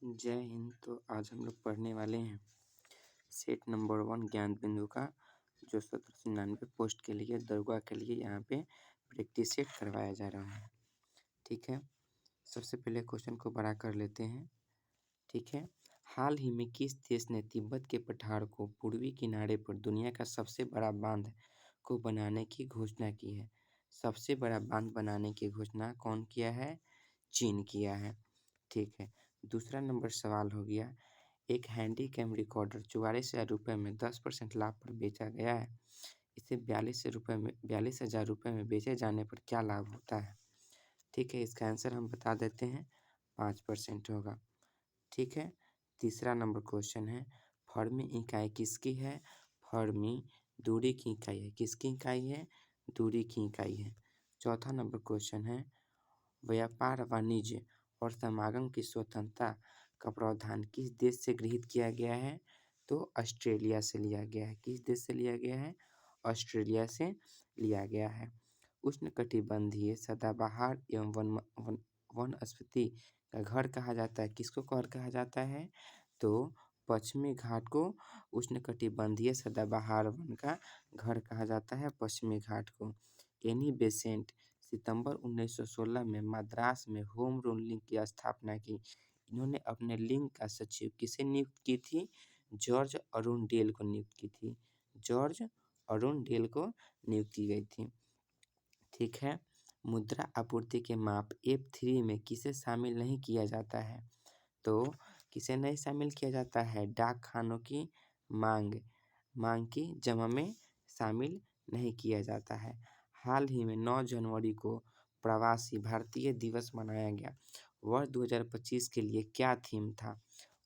जय हिंद। तो आज हम लोग पढ़ने वाले हैं सेट नंबर 1 ज्ञान बिंदु का, जो 1799 पोस्ट के लिए दरोगा के लिए यहाँ पे प्रैक्टिस सेट करवाया जा रहा है। ठीक है, सबसे पहले क्वेश्चन को बड़ा कर लेते हैं। ठीक है, हाल ही में किस देश ने तिब्बत के पठार को पूर्वी किनारे पर दुनिया का सबसे बड़ा बांध को बनाने की घोषणा की है? सबसे बड़ा बांध बनाने की घोषणा कौन किया है? चीन किया है। ठीक है, दूसरा नंबर सवाल हो गया, एक हैंडीकैम रिकॉर्डर 44,000 रुपये में 10% लाभ पर बेचा गया है। इसे 42,000 रुपये में बेचे जाने पर क्या लाभ होता है? ठीक है, इसका आंसर हम बता देते हैं, 5% होगा। ठीक है, तीसरा नंबर क्वेश्चन है, फर्मी इकाई किसकी है? फर्मी दूरी की इकाई है। किसकी इकाई है? दूरी की इकाई है। चौथा नंबर क्वेश्चन है, व्यापार वाणिज्य और समागम की स्वतंत्रता का प्रावधान किस देश से गृहीत किया गया है? तो ऑस्ट्रेलिया से लिया गया है। किस देश से लिया गया है? ऑस्ट्रेलिया से लिया गया है। उष्णकटिबंधीय सदाबहार एवं वनस्पति का घर कहा जाता है। किसको घर कहा जाता है? तो पश्चिमी घाट को उष्णकटिबंधीय सदाबहार वन का घर कहा जाता है, पश्चिमी घाट को। एनी बेसेंट सितंबर 1916 में मद्रास में होम रूल लीग की स्थापना की। इन्होंने अपने लीग का सचिव किसे नियुक्त की थी? जॉर्ज अरुणडेल को नियुक्त की थी। जॉर्ज अरुणडेल को नियुक्त की गई थी। ठीक है, मुद्रा आपूर्ति के माप F3 में किसे शामिल नहीं किया जाता है? तो किसे नहीं शामिल किया जाता है? डाक खानों की मांग की जमा में शामिल नहीं किया जाता है। हाल ही में 9 जनवरी को प्रवासी भारतीय दिवस मनाया गया। वर्ष 2025 के लिए क्या थीम था?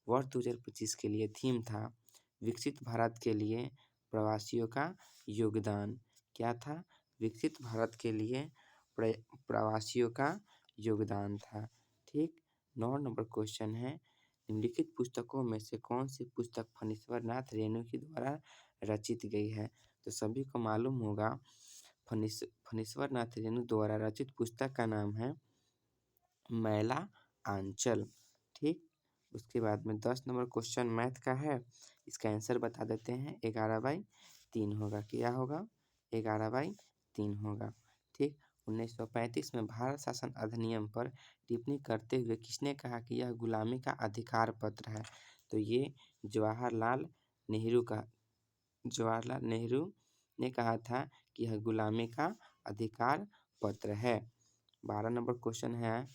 वर्ष 2025 के लिए थीम था विकसित भारत के लिए प्रवासियों का योगदान। क्या था? विकसित भारत के लिए प्रवासियों का योगदान था। ठीक, 9 नंबर क्वेश्चन है, निम्नलिखित पुस्तकों में से कौन सी पुस्तक फणीश्वर नाथ रेणु के द्वारा रचित गई है? तो सभी को मालूम होगा, फणीश्वर नाथ रेणु द्वारा रचित पुस्तक का नाम है मैला आंचल। ठीक, उसके बाद में 10 नंबर क्वेश्चन मैथ का है। इसका आंसर बता देते हैं, 11/3 होगा। क्या होगा? 11/3 होगा। ठीक, 1935 में भारत शासन अधिनियम पर टिप्पणी करते हुए किसने कहा कि यह गुलामी का अधिकार पत्र है? तो ये जवाहरलाल नेहरू ने कहा था कि यह गुलामी का अधिकार पत्र है। 12 नंबर क्वेश्चन है,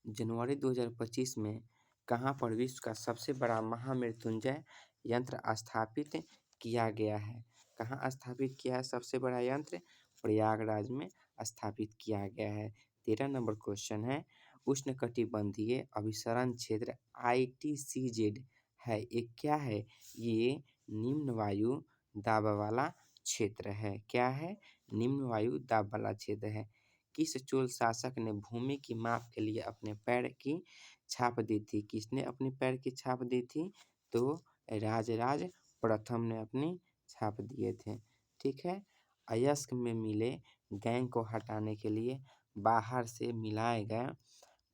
जनवरी 2025 में कहाँ पर विश्व का सबसे बड़ा महामृत्युंजय यंत्र स्थापित किया गया है? कहाँ स्थापित किया है सबसे बड़ा यंत्र? प्रयागराज में स्थापित किया गया है। 13 नंबर क्वेश्चन है, उष्णकटिबंधीय अभिसरण क्षेत्र ITCZ है, ये क्या है? ये निम्न वायु दाब वाला क्षेत्र है। क्या है? निम्न वायु दाब वाला क्षेत्र है। किस चोल शासक ने भूमि की माप के लिए अपने पैर की छाप दी थी? किसने अपने पैर की छाप दी थी? तो राजराज प्रथम ने अपनी छाप दिए थे। ठीक है, अयस्क में मिले गैंग को हटाने के लिए बाहर से मिलाए गए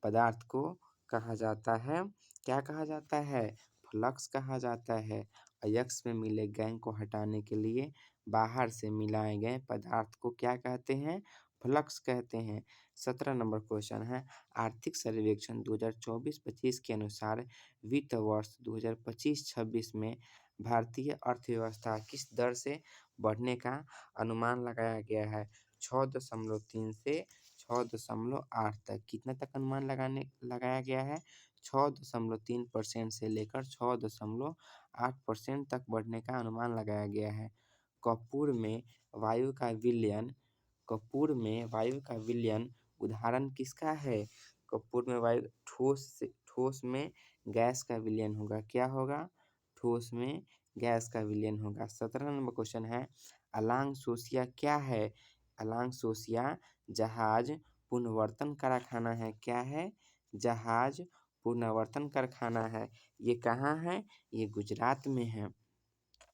पदार्थ को कहा जाता है, क्या कहा जाता है? फ्लक्स कहा जाता है। अयस्क में मिले गैंग को हटाने के लिए बाहर से मिलाए गए पदार्थ को क्या कहते हैं? फ्लक्स कहते हैं। 17 नंबर क्वेश्चन है, आर्थिक सर्वेक्षण 2024-25 के अनुसार वित्त वर्ष 2025-26 में भारतीय अर्थव्यवस्था किस दर से बढ़ने का अनुमान लगाया गया है? 6.3 से 6.8 तक। कितना तक अनुमान लगाया गया है? 6.3% से लेकर 6.8% तक बढ़ने का अनुमान लगाया गया है। कपूर में वायु का विलयन उदाहरण किसका है? कपूर में वायु ठोस में गैस का विलयन होगा। क्या होगा? ठोस में गैस का विलयन होगा। 17 नंबर क्वेश्चन है, अलांग सोसिया क्या है? अलांग सोसिया जहाज पुनर्वर्तन कारखाना है। क्या है? जहाज पुनर्वर्तन कारखाना है। ये कहाँ है? ये गुजरात में है।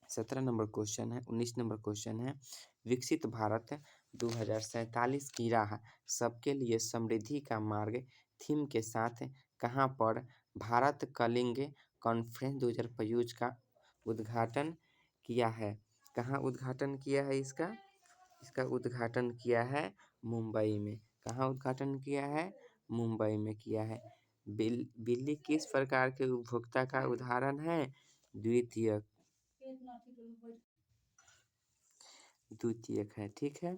17 नंबर क्वेश्चन है। 19 नंबर क्वेश्चन है, विकसित भारत 2047 की राह सबके लिए समृद्धि का मार्ग थीम के साथ कहाँ पर भारत कलिंग कॉन्फ्रेंस 2025 का उद्घाटन किया है? कहाँ उद्घाटन किया है इसका? इसका उद्घाटन किया है मुंबई में। कहाँ उद्घाटन किया है? मुंबई में किया है। बिल्ली किस प्रकार के उपभोक्ता का उदाहरण है? द्वितीयक द्वितीयक है। ठीक है।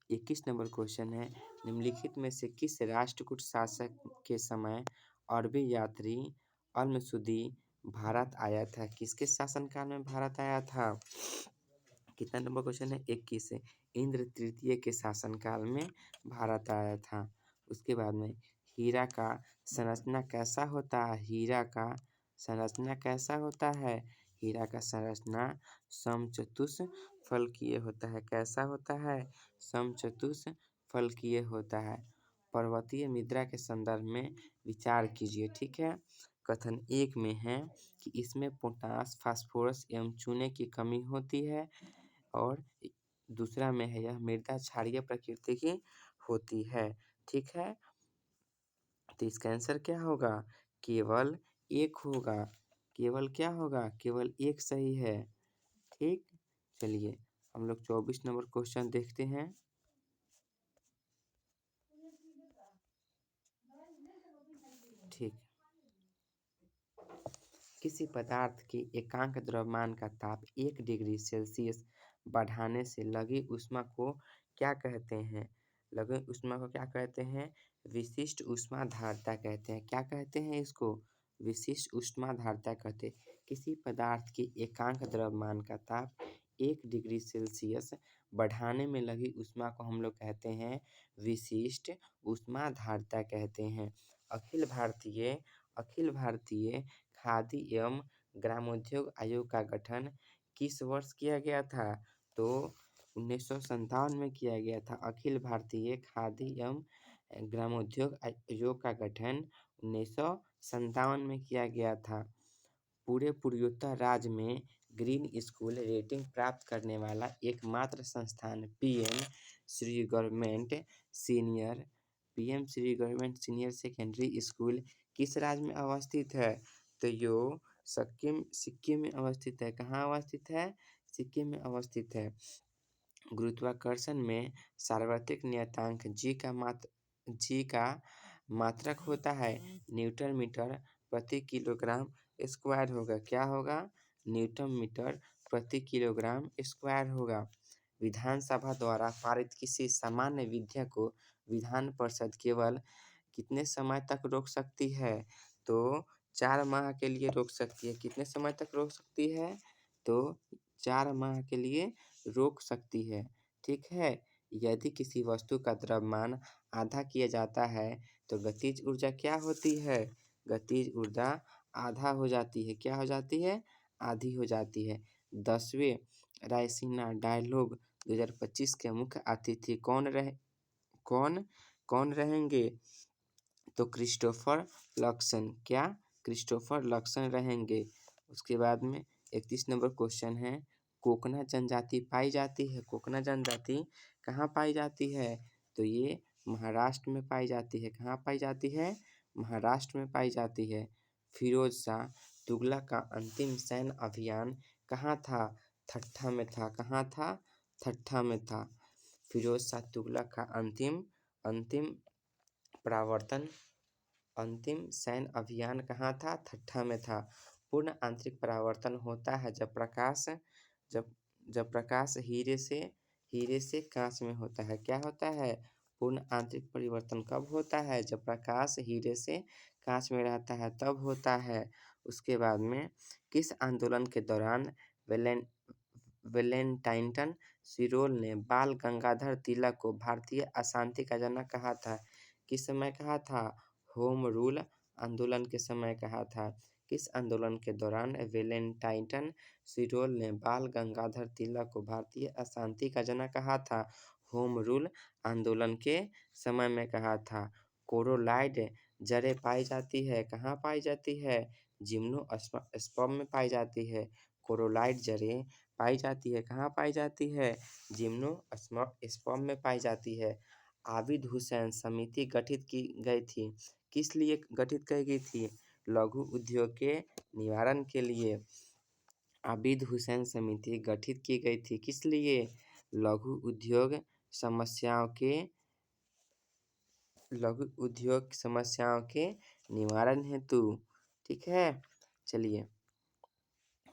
21 नंबर क्वेश्चन है, निम्नलिखित में से किस राष्ट्रकूट शासक के समय अरबी यात्री अल-मसूदी भारत आया था? किसके शासनकाल में भारत आया था? कितना नंबर क्वेश्चन है? 21 है। इंद्र तृतीय के शासनकाल में भारत आया था। उसके बाद में हीरा का संरचना कैसा होता है? हीरा का संरचना कैसा होता है? हीरा का संरचना समचतुष्फलकीय होता है। कैसा होता है? समचतुष्फलकीय होता है। पर्वतीय मृदा के संदर्भ में विचार कीजिए। ठीक है। कथन 1 में है कि इसमें पोटास, फास्फोरस एवं चूने की कमी होती है, और दूसरा में है यह मृदा क्षारीय प्रकृति की होती है। ठीक है। तो इसका आंसर क्या होगा? केवल एक होगा। केवल क्या होगा? केवल एक सही है। ठीक। चलिए हम लोग 24 नंबर क्वेश्चन देखते हैं। ठीक। किसी पदार्थ के एकांक द्रव्यमान का ताप 1 डिग्री सेल्सियस बढ़ाने से लगी ऊष्मा को क्या कहते हैं? लगी ऊष्मा को क्या कहते हैं? विशिष्ट ऊष्माधारता कहते हैं। क्या कहते हैं इसको? विशिष्ट ऊष्माधारता कहते हैं। किसी पदार्थ के एकांक द्रव्यमान का ताप 1 डिग्री सेल्सियस बढ़ाने में लगी ऊष्मा को हम लोग कहते हैं विशिष्ट ऊष्माधारता कहते हैं। अखिल भारतीय खादी एवं ग्रामोद्योग आयोग का गठन किस वर्ष किया गया था? तो 1957 में किया गया था। अखिल भारतीय खादी एवं ग्रामोद्योग आयोग का गठन 1957 में किया गया था। पूरे पूर्वोत्तर राज्य में ग्रीन स्कूल रेटिंग प्राप्त करने वाला एकमात्र संस्थान PM Shri government senior secondary school किस राज्य में अवस्थित है? तो यो सिक्किम में अवस्थित है। कहाँ अवस्थित है? सिक्किम में अवस्थित है। गुरुत्वाकर्षण में सार्वत्रिक नियतांक जी का मात्रक होता है न्यूटन मीटर प्रति किलोग्राम स्क्वायर होगा। क्या होगा? न्यूटन मीटर प्रति किलोग्राम स्क्वायर होगा। विधानसभा द्वारा पारित किसी सामान्य विधेयक को विधान परिषद केवल कितने समय तक रोक सकती है? तो 4 माह के लिए रोक सकती है। कितने समय तक रोक सकती है? तो 4 माह के लिए रोक सकती है। ठीक है। यदि किसी वस्तु का द्रव्यमान आधा किया जाता है तो गतिज ऊर्जा क्या होती है? गतिज ऊर्जा आधा हो जाती है। क्या हो जाती है? आधी हो जाती है। 10वें रायसीना डायलॉग 2025 के मुख्य अतिथि कौन रहेंगे? तो क्रिस्टोफर लक्सन। क्या? क्रिस्टोफर लक्सन रहेंगे। उसके बाद में 31 नंबर क्वेश्चन है, कोकना जनजाति पाई जाती है। कोकना जनजाति कहाँ पाई जाती है? तो ये महाराष्ट्र में पाई जाती है। कहाँ पाई जाती है? महाराष्ट्र में पाई जाती है। फिरोज शाह तुगलक का अंतिम सैन्य अभियान कहाँ था? ठट्ठा में था। कहाँ था? ठट्ठा में था। फिरोज शाह तुगलक का अंतिम सैन्य अभियान कहाँ था? ठट्ठा में था। पूर्ण आंतरिक परावर्तन होता है जब प्रकाश हीरे से कांच में होता है। क्या होता है? पूर्ण आंतरिक परिवर्तन कब होता है? जब प्रकाश हीरे से कांच में रहता है तब होता है। उसके बाद में किस आंदोलन के दौरान वेलेंटाइन सिरोल ने बाल गंगाधर तिलक को भारतीय अशांति का जनक कहा था? किस समय कहा था? होम रूल आंदोलन के समय कहा था। किस आंदोलन के दौरान वेलेंटाइन सिरोल ने बाल गंगाधर तिलक को भारतीय अशांति का जनक कहा था? होम रूल आंदोलन के समय में कहा था। कोरोलाइड जड़ें पाई जाती है। कहाँ पाई जाती है? जिम्नोस्पर्म में पाई जाती है। कोरोलाइड जड़ें पाई जाती है। कहाँ पाई जाती है? जिम्नोस्पर्म में पाई जाती है। आबिद हुसैन समिति गठित की गई थी। किस लिए गठित की गई थी? लघु उद्योग के निवारण के लिए आबिद हुसैन समिति गठित की गई थी। किस लिए? लघु उद्योग समस्याओं के निवारण हेतु। ठीक है, चलिए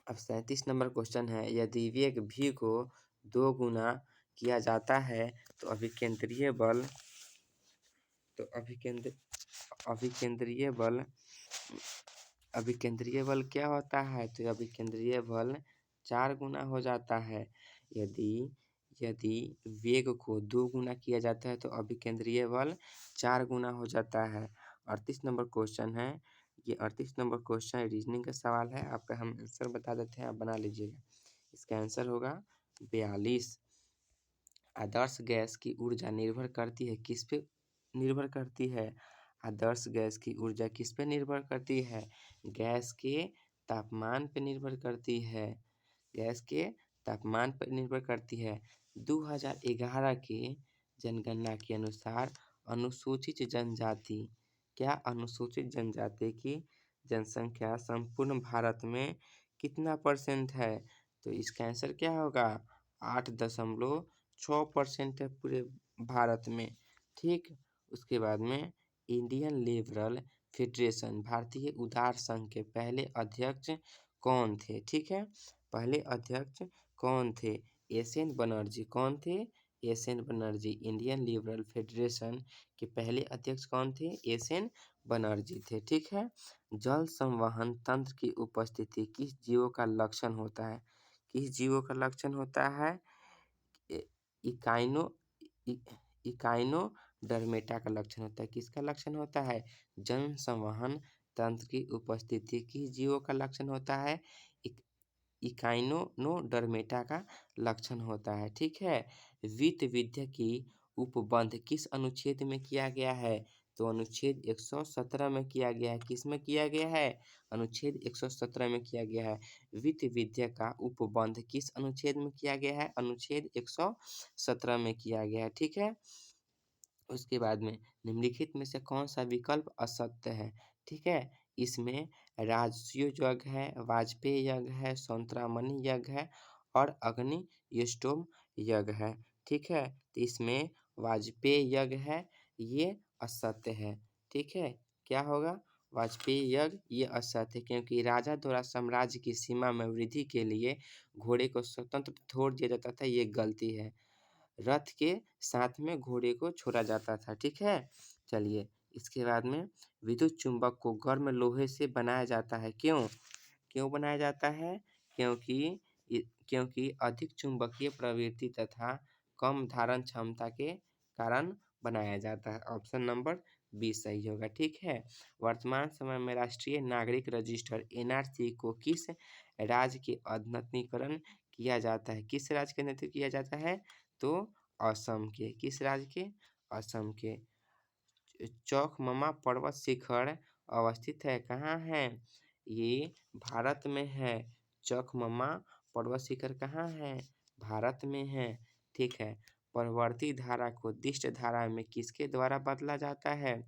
अब 37 नंबर क्वेश्चन है, यदि वेग v को 2 गुना किया जाता है तो अभिकेंद्रीय बल क्या होता है? तो अभिकेंद्रीय बल 4 गुना हो जाता है। यदि वेग को 2 गुना किया जाता है तो अभिकेंद्रीय बल 4 गुना हो जाता है। 38 नंबर क्वेश्चन है, ये 38 नंबर क्वेश्चन रीजनिंग का सवाल है, आपका हम आंसर बता देते हैं, आप बना लीजिएगा। इसका आंसर होगा 42। आदर्श गैस की ऊर्जा निर्भर करती है किस पे? निर्भर करती है आदर्श गैस की ऊर्जा किस पे निर्भर करती है? गैस के तापमान पे निर्भर करती है। गैस के तापमान पर निर्भर करती है। 2011 के जनगणना के अनुसार अनुसूचित जनजाति की जनसंख्या संपूर्ण भारत में कितना % है? तो इसका आंसर क्या होगा? 8.6% है पूरे भारत में। ठीक, उसके बाद में इंडियन लिबरल फेडरेशन भारतीय उदार संघ के पहले अध्यक्ष कौन थे? ठीक है, पहले अध्यक्ष कौन थे? एस.एन. बनर्जी। कौन थे? SN. Banerjee. Indian liberal federation के पहले अध्यक्ष कौन थे? एस.एन. बनर्जी थे। ठीक है, जल संवहन तंत्र की उपस्थिति किस जीवों का लक्षण होता है? किस जीवों का लक्षण होता है? इकाइनोडर्मेटा का लक्षण होता है। किसका लक्षण होता है? जन संवहन तंत्र की उपस्थिति किस जीवों का लक्षण होता है? इकाइनोडर्मेटा का लक्षण होता है। ठीक है, वित्त विद्या की उपबंध किस अनुच्छेद में किया गया है? तो अनुच्छेद 117 में किया गया है। किस में किया गया है? अनुच्छेद 117 में किया गया है। वित्त विद्या का उपबंध किस अनुच्छेद में किया गया है? अनुच्छेद 117 में किया गया है। ठीक है, उसके बाद में निम्नलिखित में से कौन सा विकल्प असत्य है? ठीक है, इसमें राजसूय यज्ञ है, वाजपेयी यज्ञ है, संतरामणि यज्ञ है और अग्नि स्टोम यज्ञ है। ठीक है, तो इसमें वाजपेयी यज्ञ है, ये असत्य है। ठीक है, क्या होगा? वाजपेयी यज्ञ ये असत्य है, क्योंकि राजा द्वारा साम्राज्य की सीमा में वृद्धि के लिए घोड़े को स्वतंत्र छोड़ दिया जाता था, ये गलती है। रथ के साथ में घोड़े को छोड़ा जाता था। ठीक है, चलिए इसके बाद में विद्युत चुंबक को गर्म लोहे से बनाया जाता है। क्यों बनाया जाता है? क्योंकि अधिक चुंबकीय प्रवृत्ति तथा कम धारण क्षमता के कारण बनाया जाता है। ऑप्शन नंबर 20 सही होगा। ठीक है, वर्तमान समय में राष्ट्रीय नागरिक रजिस्टर NRC को किस राज्य के अद्यतनीकरण किया जाता है? किस राज्य के अद्यतन किया जाता है? तो असम के। किस राज्य के? असम के। चौखममा पर्वत शिखर अवस्थित है, कहाँ है? ये भारत में है। चौखममा पर्वत शिखर कहाँ है? भारत में है। ठीक है, प्रवर्ती धारा को दिष्ट धारा में किसके द्वारा बदला जाता है?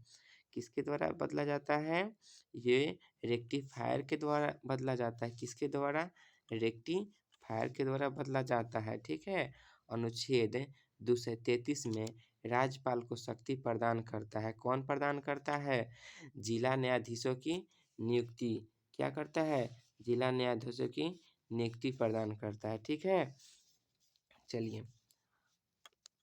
किसके द्वारा बदला जाता है? ये रेक्टिफायर के द्वारा बदला जाता है। किसके द्वारा? रेक्टिफायर के द्वारा बदला जाता है। ठीक है, अनुच्छेद 233 में राज्यपाल को शक्ति प्रदान करता है। कौन प्रदान करता है? जिला न्यायाधीशों की नियुक्ति क्या करता है? जिला न्यायाधीशों की नियुक्ति प्रदान करता है। ठीक है, चलिए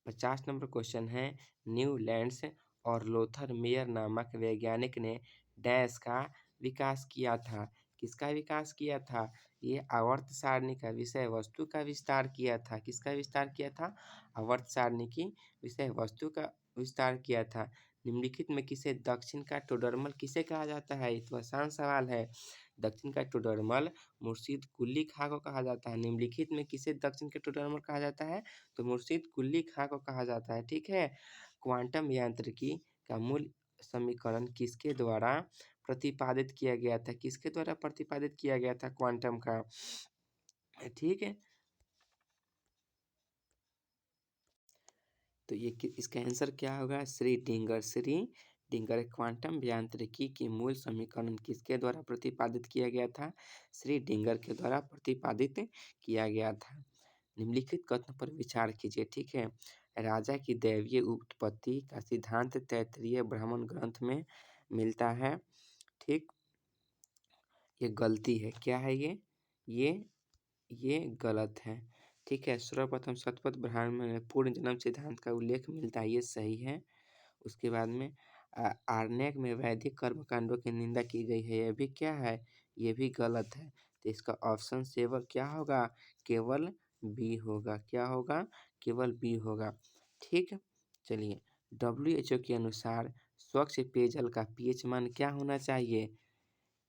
50 नंबर क्वेश्चन है, न्यूलैंड्स और लोथर मेयर नामक वैज्ञानिक ने डैश का विकास किया था। किसका विकास किया था? ये आवर्त सारणी का विषय वस्तु का विस्तार किया था। किसका विस्तार किया था? आवर्त सारणी की विषय वस्तु का विस्तार किया था। निम्नलिखित में किसे दक्षिण का टोडरमल किसे कहा जाता है? ये तो आसान सवाल है। दक्षिण का टोडरमल मुर्शिद कुली खां को कहा जाता है। निम्नलिखित में किसे दक्षिण का टोडरमल कहा जाता है? तो मुर्शिद कुली खां को कहा जाता है। ठीक है, क्वांटम यांत्रिकी का मूल समीकरण किसके द्वारा प्रतिपादित किया गया था? किसके द्वारा प्रतिपादित किया गया था क्वांटम का? ठीक है, तो ये इसका आंसर क्या होगा? श्रीडिंगर डिंगर। क्वांटम यांत्रिकी की मूल समीकरण किसके द्वारा प्रतिपादित किया गया था? श्री डिंगर के द्वारा प्रतिपादित किया गया था। निम्नलिखित कथन पर विचार कीजिए। ठीक है, राजा की दैवीय उत्पत्ति का सिद्धांत तैत्तिरीय ब्राह्मण ग्रंथ में मिलता है। ठीक, ये गलती है। क्या है ये गलत है। ठीक है, सर्वप्रथम शतपथ ब्राह्मण में पूर्ण जन्म सिद्धांत का उल्लेख मिलता है, ये सही है। उसके बाद में आरण्यक में वैदिक कर्मकांडों की निंदा की गई है, यह भी क्या है, ये भी गलत है। तो इसका ऑप्शन सेवर क्या होगा, केवल बी होगा। क्या होगा, केवल बी होगा। ठीक, चलिए, WHO के अनुसार स्वच्छ पेयजल का पीएच मान क्या होना चाहिए?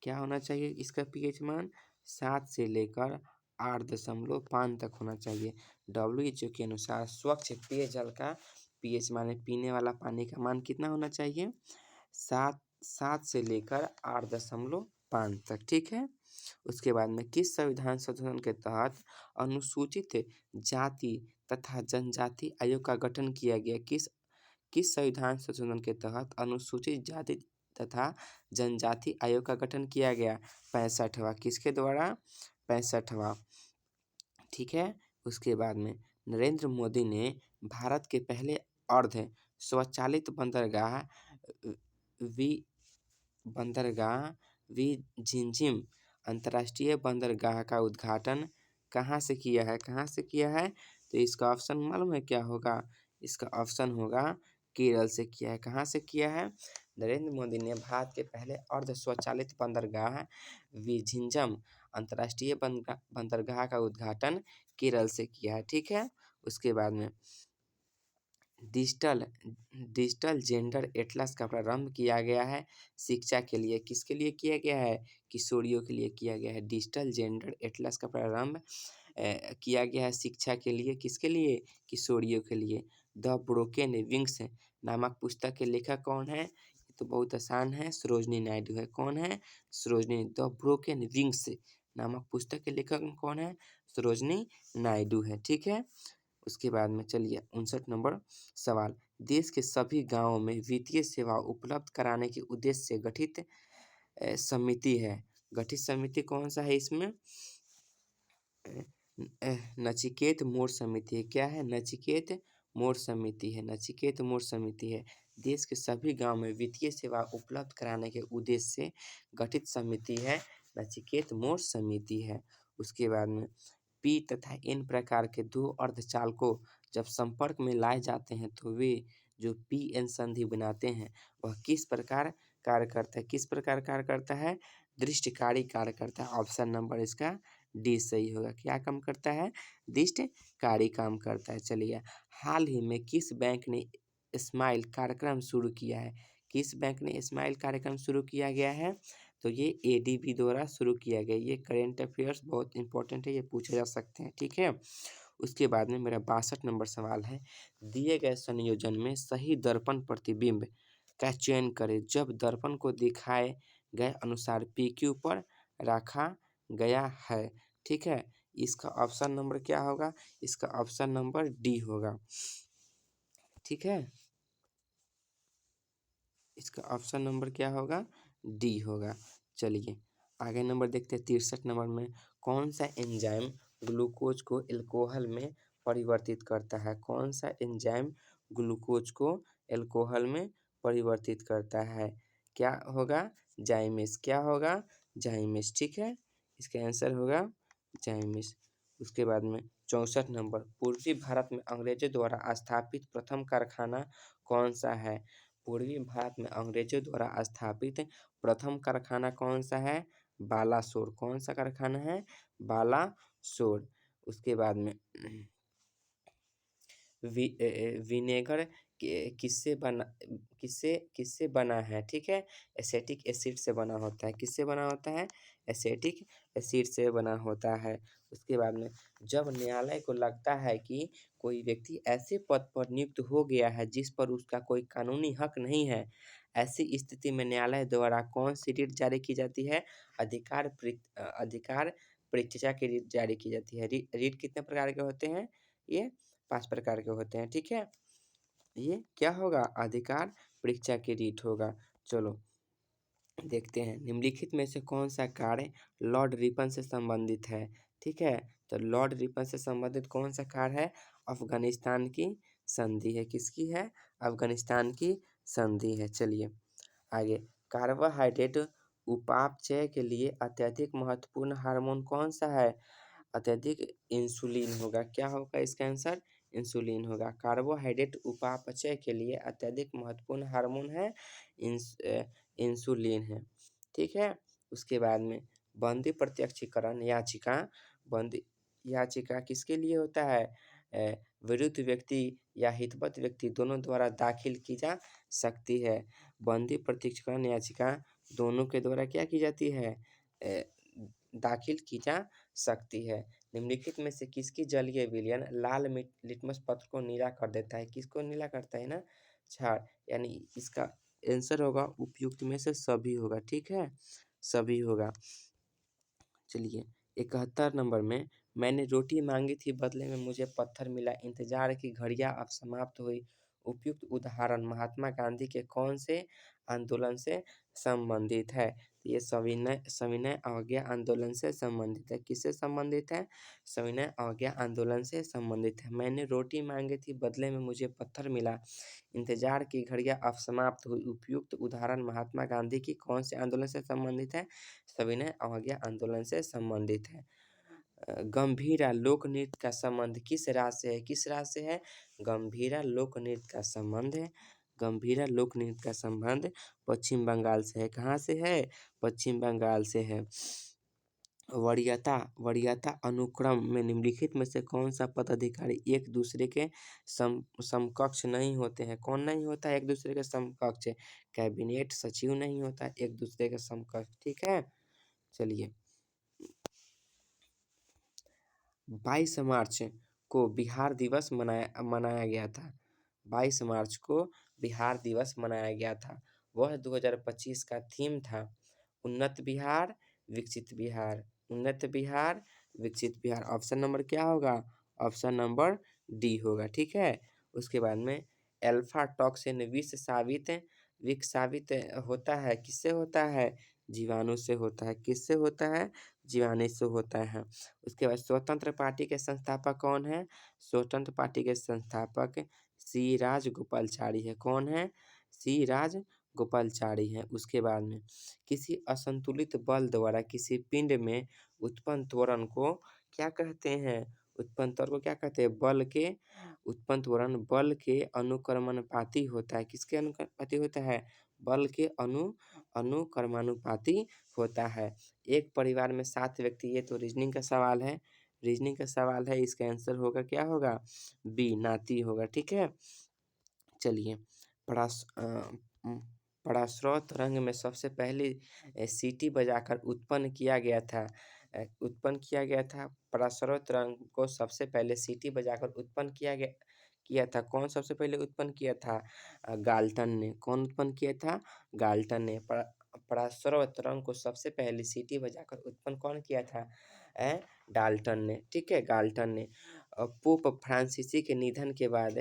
क्या होना चाहिए इसका पीएच मान? 7 से लेकर 8.5 तक होना चाहिए। WHO के अनुसार स्वच्छ पेयजल का पीएच मान, पीने वाला पानी का मान कितना होना चाहिए? 7 से लेकर 8.5 तक। ठीक है, उसके बाद में किस संविधान संशोधन के तहत अनुसूचित जाति तथा जनजाति आयोग का गठन किया गया? किस संविधान संशोधन के तहत अनुसूचित जाति तथा जनजाति आयोग का गठन किया गया? 65वां। किसके द्वारा? 65वां। ठीक है, उसके बाद में नरेंद्र मोदी ने भारत के पहले अर्ध स्वचालित बंदरगाह झिंझिम अंतर्राष्ट्रीय बंदरगाह का उद्घाटन कहाँ से किया है? कहाँ से किया है? तो इसका ऑप्शन मालूम है क्या होगा? इसका ऑप्शन होगा केरल से किया है। कहाँ से किया है? नरेंद्र मोदी ने भारत के पहले अर्ध स्वचालित बंदरगाह झिंझम अंतर्राष्ट्रीय बंदरगाह का उद्घाटन केरल से किया है। ठीक है, उसके बाद में डिजिटल जेंडर एटलस का प्रारंभ किया गया है शिक्षा के लिए। किसके लिए किया गया है? किशोरियों के लिए किया गया है। डिजिटल जेंडर एटलस का प्रारंभ किया गया है शिक्षा के लिए। किसके लिए? किशोरियों के लिए। द ब्रोकेन विंग्स नामक पुस्तक के लेखक कौन है? ये तो बहुत आसान है, सरोजनी नायडू है। कौन है? सरोजनी। द ब्रोकेन विंग्स नामक पुस्तक के लेखक कौन है? सरोजनी नायडू है। ठीक है, उसके बाद में चलिए 59 नंबर सवाल। देश के सभी गांवों में वित्तीय सेवा उपलब्ध कराने के उद्देश्य से गठित समिति है। गठित समिति कौन सा है इसमें? नचिकेत मोड़ समिति है। क्या है? नचिकेत मोड़ समिति है। नचिकेत मोड़ समिति है। देश के सभी गांव में वित्तीय सेवा उपलब्ध कराने के उद्देश्य से गठित समिति है, नचिकेत मोड़ समिति है। उसके बाद में पी तथा एन प्रकार के दो अर्धचालकों जब संपर्क में लाए जाते हैं तो वे जो पी एन संधि बनाते हैं वह किस प्रकार कार्य करता है? किस प्रकार कार्य करता है? दृष्टिकारी कार्य करता है। ऑप्शन नंबर इसका डी सही होगा। क्या काम करता है? दृष्टिकारी काम करता है। चलिए, हाल ही में किस बैंक ने स्माइल कार्यक्रम शुरू किया है? किस बैंक ने स्माइल कार्यक्रम शुरू किया गया है? तो ये एडीबी द्वारा शुरू किया गया। ये करेंट अफेयर्स बहुत इंपॉर्टेंट है, ये पूछे जा सकते हैं। ठीक है, उसके बाद में मेरा 62 नंबर सवाल है, दिए गए संयोजन में सही दर्पण प्रतिबिंब का चयन करें जब दर्पण को दिखाए गए अनुसार PQ पर रखा गया है। ठीक है, इसका ऑप्शन नंबर क्या होगा? इसका ऑप्शन नंबर डी होगा। ठीक है, इसका ऑप्शन नंबर क्या होगा? डी होगा। चलिए आगे नंबर देखते हैं 63 नंबर में, कौन सा एंजाइम ग्लूकोज को एल्कोहल में परिवर्तित करता है? कौन सा एंजाइम ग्लूकोज को एल्कोहल में परिवर्तित करता है? क्या होगा? जाइमेस। क्या होगा? जाइमेस। ठीक है, इसका आंसर होगा जाइमेस। उसके बाद में 64 नंबर, पूर्वी भारत में अंग्रेजों द्वारा स्थापित प्रथम कारखाना कौन सा है? पूर्वी भारत में अंग्रेजों द्वारा स्थापित प्रथम कारखाना कौन सा है? बालासोर। कौन सा कारखाना है? बालासोर। उसके बाद में विनेगर किससे बना है? ठीक है, एसिटिक एसिड से बना होता है। किससे बना होता है? एसिटिक एसिड से बना होता है। उसके बाद में जब न्यायालय को लगता है कि कोई व्यक्ति ऐसे पद पर नियुक्त हो गया है जिस पर उसका कोई कानूनी हक नहीं है, ऐसी स्थिति में न्यायालय द्वारा कौन सी रिट जारी की जाती है? अधिकार परीक्षा की रिट जारी की जाती है। रिट कितने प्रकार के होते हैं? ये 5 प्रकार के होते हैं। ठीक है, ये क्या होगा? अधिकार परीक्षा की रीट होगा। चलो देखते हैं, निम्नलिखित में से कौन सा कार्य लॉर्ड रिपन से संबंधित है। ठीक है, तो लॉर्ड रिपन से संबंधित कौन सा कार्य है? अफगानिस्तान की संधि है। किसकी है? अफगानिस्तान की संधि है। चलिए आगे, कार्बोहाइड्रेट उपापचय के लिए अत्यधिक महत्वपूर्ण हार्मोन कौन सा है? अत्यधिक इंसुलिन होगा। क्या होगा इसका आंसर? इंसुलिन होगा। कार्बोहाइड्रेट उपापचय के लिए अत्यधिक महत्वपूर्ण हार्मोन है इंसुलिन है। ठीक है, उसके बाद में बंदी प्रत्यक्षीकरण याचिका, बंदी याचिका किसके लिए होता है? विरुद्ध व्यक्ति या हितवत व्यक्ति दोनों द्वारा दाखिल की जा सकती है। बंदी प्रत्यक्षीकरण याचिका दोनों के द्वारा क्या की जाती है? दाखिल की जा सकती है। निम्नलिखित में से किसकी जलीय विलयन लाल लिटमस पत्र को नीला कर देता है? किसको नीला करता है ना? क्षार, यानी इसका आंसर होगा उपयुक्त में से सभी होगा। ठीक है, सभी होगा। चलिए 71 नंबर में, मैंने रोटी मांगी थी बदले में मुझे पत्थर मिला, इंतजार की घड़ियां अब समाप्त हुई। उपयुक्त उदाहरण महात्मा गांधी के कौन से आंदोलन से संबंधित है? तो ये सविनय सविनय अवज्ञा आंदोलन से संबंधित है। किससे संबंधित है? सविनय अवज्ञा आंदोलन से संबंधित है। मैंने रोटी मांगी थी बदले में मुझे पत्थर मिला, इंतजार की घड़ियां अब समाप्त हुई। उपयुक्त उदाहरण महात्मा गांधी की कौन से आंदोलन से संबंधित है? सविनय अवज्ञा आंदोलन से संबंधित है। गंभीरा लोक नृत्य का संबंध किस राज्य से है? किस राज्य से है? गंभीरा लोक नृत्य का संबंध है, गंभीरा लोक नृत्य का संबंध पश्चिम बंगाल से है। कहाँ से है? पश्चिम बंगाल से है। वरीयता, वरीयता अनुक्रम में निम्नलिखित में से कौन सा पदाधिकारी एक दूसरे के समकक्ष नहीं होते हैं? कौन नहीं होता है एक दूसरे के समकक्ष? कैबिनेट सचिव नहीं होता एक दूसरे के समकक्ष। ठीक है, चलिए 22 मार्च को बिहार दिवस मनाया गया था। 22 मार्च को बिहार दिवस मनाया गया था। वह 2025 का थीम था उन्नत बिहार विकसित बिहार, उन्नत बिहार विकसित बिहार। ऑप्शन नंबर क्या होगा? ऑप्शन नंबर डी होगा। ठीक है, उसके बाद में अल्फा टॉक्सिन विष साबित होता है। किससे होता है? जीवाणु से होता है। किससे होता है? जीवाणु से होता है। उसके बाद स्वतंत्र पार्टी के संस्थापक कौन है? स्वतंत्र पार्टी के संस्थापक सी राजगोपालाचारी है। कौन है? सी राजगोपालाचारी है। उसके बाद में किसी असंतुलित बल द्वारा किसी पिंड में उत्पन्न त्वरण को क्या कहते हैं? उत्पन्न त्वरण को क्या कहते हैं? बल के उत्पन्न त्वरण बल के अनुक्रमानुपाती होता है। किसके अनुपाती होता है? बल के अनुक्रमानुपाती होता है। एक परिवार में 7 व्यक्ति, ये तो रीजनिंग का सवाल है, रीजनिंग का सवाल है। इसका आंसर होगा क्या होगा? बी नाती होगा। ठीक है, चलिए पराश्रौत रंग में सबसे पहले सीटी बजाकर उत्पन्न किया गया था। पराश्रौत रंग को सबसे पहले सीटी बजाकर उत्पन्न किया था। कौन सबसे पहले उत्पन्न किया था? गाल्टन ने। कौन उत्पन्न किया था? गाल्टन ने। पराश्रौत रंग को सबसे पहले सीटी बजाकर उत्पन्न कौन किया था? डाल्टन ने। ठीक है, गाल्टन ने। पोप फ्रांसीसी के निधन के बाद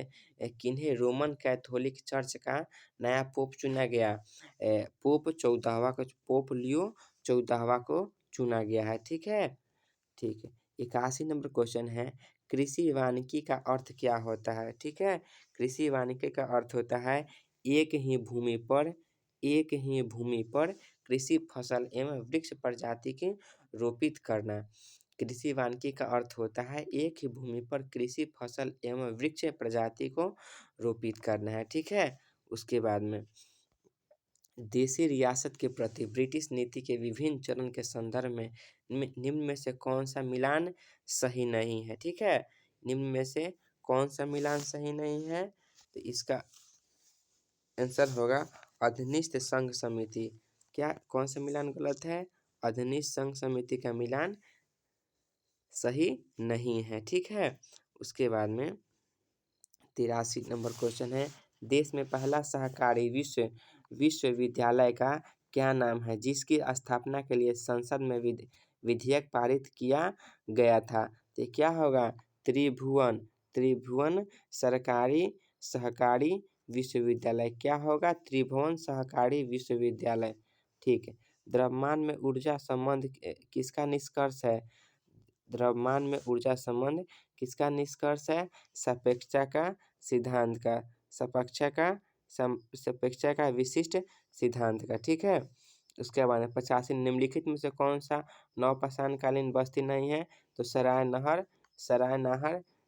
किन्हें रोमन कैथोलिक चर्च का नया पोप चुना गया? पोप लियो 14वां को चुना गया है। ठीक है, ठीक है। 81 नंबर क्वेश्चन है, कृषि वानिकी का अर्थ क्या होता है? ठीक है, कृषि वानिकी का अर्थ होता है एक ही भूमि पर कृषि फसल एवं वृक्ष प्रजाति की रोपित करना। कृषि वानिकी का अर्थ होता है एक ही भूमि पर कृषि फसल एवं वृक्ष प्रजाति को रोपित करना है। ठीक है, उसके बाद में देशी रियासत के प्रति ब्रिटिश नीति के विभिन्न चरण के संदर्भ में निम्न में से कौन सा मिलान सही नहीं है? ठीक है, निम्न में से कौन सा मिलान सही नहीं है? तो इसका आंसर होगा अधनिष्ठ संघ समिति। क्या कौन सा मिलान गलत है? अधनिष्ठ संघ समिति का मिलान सही नहीं है। ठीक है, उसके बाद में 83 नंबर क्वेश्चन है, देश में पहला सहकारी विश्वविद्यालय का क्या नाम है जिसकी स्थापना के लिए संसद में विधेयक पारित किया गया था? तो क्या होगा? त्रिभुवन सरकारी सहकारी विश्वविद्यालय क्या होगा? त्रिभुवन सहकारी विश्वविद्यालय। ठीक है। द्रव्यमान में ऊर्जा संबंध किसका निष्कर्ष है? द्रव्यमान में ऊर्जा संबंध किसका निष्कर्ष है? सापेक्षता का सिद्धांत का, सापेक्षता का विशिष्ट सिद्धांत का। ठीक है। उसके बाद 85 निम्नलिखित में से कौन सा नौपाषाणकालीन बस्ती नहीं है? तो सराय नाहर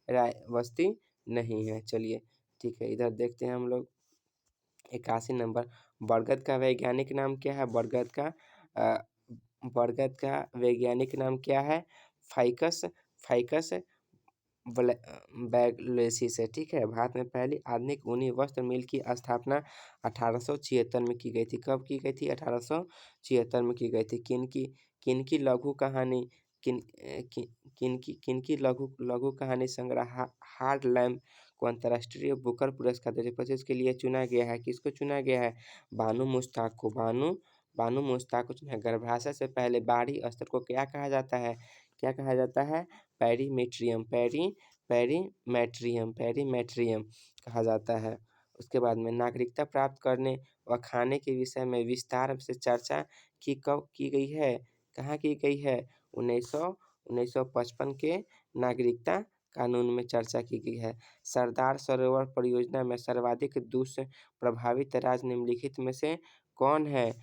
राय बस्ती नहीं है। चलिए ठीक है, इधर देखते हैं हम लोग 81 नंबर। बरगद का वैज्ञानिक नाम क्या है? बरगद का वैज्ञानिक नाम क्या है? फाइकस बैगलेसिस है। ठीक है। भारत में पहली आधुनिक ऊनी वस्त्र मिल की स्थापना 1876 में की गई थी। कब की गई थी? 1876 में की गई थी। किनकी लघु कहानी किनकी लघु कहानी संग्रह हार्ड लैम्प को अंतर्राष्ट्रीय बुकर पुरस्कार 2025 के लिए चुना गया है? किसको चुना गया है? बानू मुश्ताक को। बानू मुश्ताक को चुना। गर्भाशय से पहले बाहरी स्तर को क्या कहा जाता है? क्या कहा जाता है? पेरीमेट्रियम कहा जाता है। उसके बाद में नागरिकता प्राप्त करने व खाने के विषय में विस्तार से चर्चा कब की गई है? कहाँ की गई है? 1955 के नागरिकता कानून में चर्चा की गई है। सरदार सरोवर परियोजना में सर्वाधिक दुष्प्रभावित राज्य निम्नलिखित में से कौन है?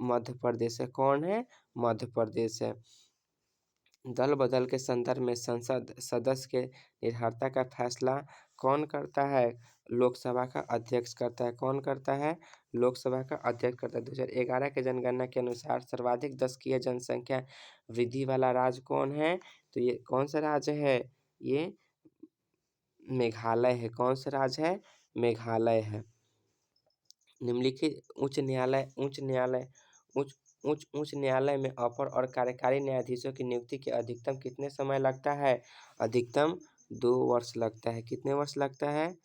मध्य प्रदेश है। कौन है? मध्य प्रदेश है। दल बदल के संदर्भ में संसद सदस्य के निर्भरता का फैसला कौन करता है? लोकसभा का अध्यक्ष करता है। कौन करता है? लोकसभा का अध्यक्ष करता है। 2011 के जनगणना के अनुसार सर्वाधिक 10 जनसंख्या वृद्धि वाला राज्य कौन है? तो ये कौन सा राज्य है? ये मेघालय है। कौन सा राज्य है? मेघालय है। निम्नलिखित उच्च न्यायालय में अपर और कार्यकारी न्यायाधीशों की नियुक्ति के अधिकतम कितने समय लगता है? अधिकतम 2 वर्ष लगता है। कितने वर्ष लगता है?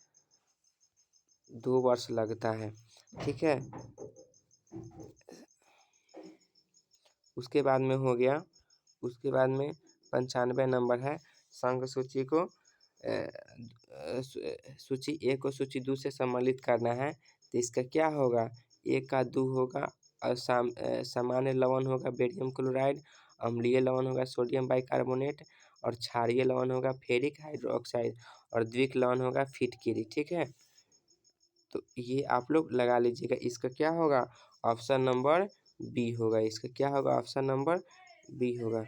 2 वर्ष लगता है। ठीक है। उसके बाद में हो गया, उसके बाद में 95 नंबर है। संघ सूची को सूची 1 को सूची 2 से सम्मिलित करना है। तो इसका क्या होगा? 1 का 2 होगा और सामान्य लवण होगा बेरियम क्लोराइड, अम्लीय लवण होगा सोडियम बाइकार्बोनेट और क्षारीय लवण होगा फेरिक हाइड्रोक्साइड और द्विक लवण होगा फिटकिरी। ठीक है। तो ये आप लोग लगा लीजिएगा। इसका क्या होगा? ऑप्शन नंबर बी होगा। इसका क्या होगा? ऑप्शन नंबर बी होगा।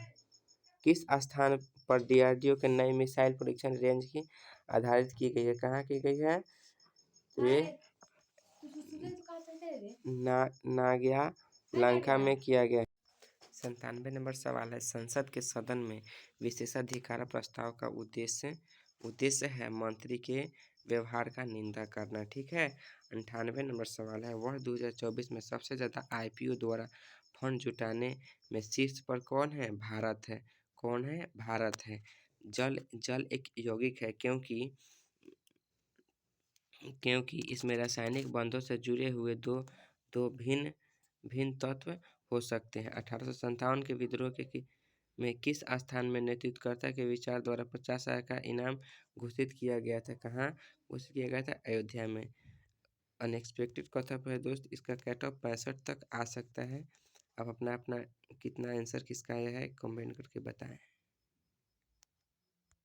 किस स्थान पर डीआरडीओ के नई मिसाइल परीक्षण रेंज की आधारित की गई है? कहाँ की गई है? ये नागिया लंका में किया गया। 97 नंबर सवाल है। संसद के सदन में विशेषाधिकार प्रस्ताव का उद्देश्य है मंत्री के व्यवहार का निंदा करना। ठीक है। 98 नंबर सवाल है। वर्ष 2024 में सबसे ज्यादा आईपीओ द्वारा फंड जुटाने में शीर्ष पर कौन है? भारत है। कौन है? भारत है। जल एक यौगिक है क्योंकि इसमें रासायनिक बंधों से जुड़े हुए दो भिन्न तत्व हो सकते हैं। 1857 के विद्रोह में किस स्थान में नेतृत्वकर्ता के विचार द्वारा 50,000 का इनाम घोषित किया गया था? कहाँ घोषित किया गया था? अयोध्या में। अनएक्सपेक्टेड कथन है दोस्त। इसका कट ऑफ 65 तक आ सकता है। आप अपना कितना आंसर किसका आया है कमेंट करके बताएं।